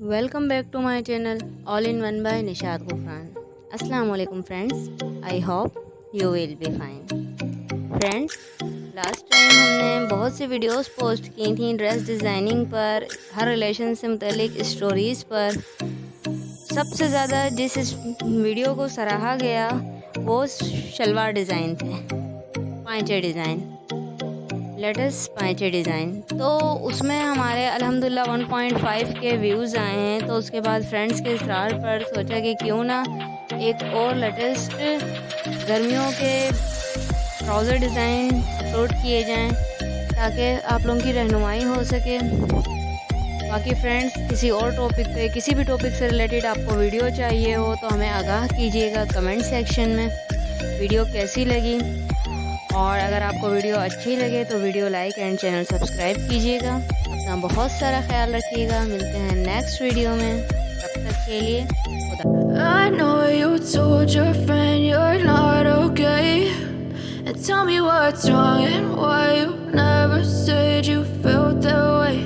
Welcome back to my channel All in One by Nishat Gufran. अस्सलाम वालेकुम friends, I hope you will be fine. Friends, last time हमने बहुत सी videos post की थी dress designing पर, हर relation से मुतलिक स्टोरीज़ पर। सबसे ज़्यादा जिस इस वीडियो को सराहा गया वो शलवार डिज़ाइन थे, पाइंचे डिज़ाइन, लेटेस्ट पाइंचे डिज़ाइन। तो उसमें हमारे अल्हम्दुलिल्लाह 1.5 के व्यूज़ आए हैं। तो उसके बाद फ्रेंड्स के इसरार पर सोचा कि क्यों ना एक और लेटेस्ट गर्मियों के ट्राउज़र डिज़ाइन अपलोड किए जाएं ताकि आप लोगों की रहनुमाई हो सके। बाकी फ्रेंड्स, किसी और टॉपिक पे, किसी भी टॉपिक से रिलेटेड आपको वीडियो चाहिए हो तो हमें आगाह कीजिएगा कमेंट सेक्शन में। वीडियो कैसी लगी, और अगर आपको वीडियो अच्छी लगे तो video like and channel subscribe कीजिएगा। अपना बहुत सारा ख्याल रखिएगा। मिलते हैं नेक्स्ट वीडियो में, तब तक के लिए खुदा। I know you told your friend you're not okay, and tell me what's wrong and why you never said you felt that way.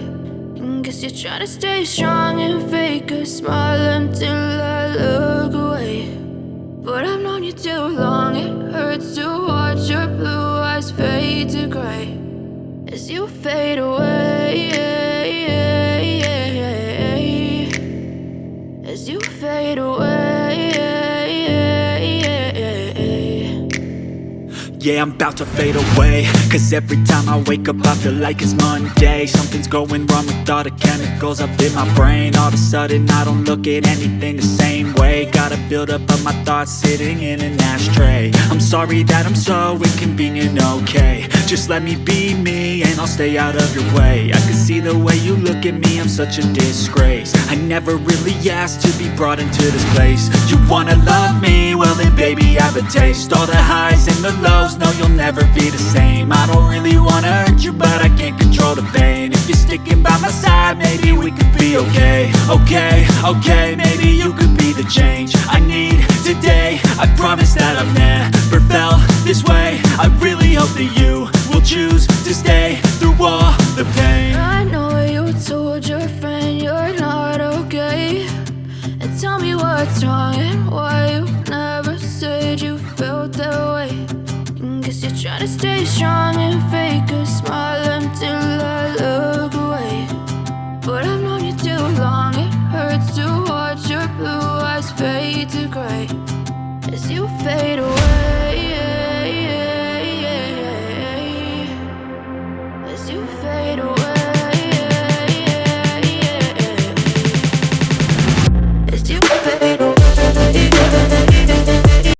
And guess you're trying to stay strong and fake a smile until I look away. But I've known you too long, it hurts to watch your blue eyes fade to gray as you fade away, as you fade away. Yeah, I'm about to fade away, cause every time I wake up I feel like it's Monday. Something's going wrong with all the chemicals up in my brain. All of a sudden I don't look at anything the same way. Gotta build up of my thoughts sitting in an ashtray. I'm sorry that I'm so inconvenient, okay? Just let me be me and I'll stay out of your way. I can see the way you look at me, I'm such a disgrace. I never really asked to be brought into this place. You wanna love me? Well then baby I have a taste. All the highs and the lows, no, you'll never be the same. I don't really wanna hurt you, but I can't control the pain. If you're sticking by my side, maybe we could be okay. Okay, maybe you could be the change I need today. I promise that I've never felt this way. I really hope that you will choose to stay through all the pain. I know you told your friend you're not okay, and tell me what's wrong and why you never said you felt that way. Guess you're trying to stay strong and fake a smile until I look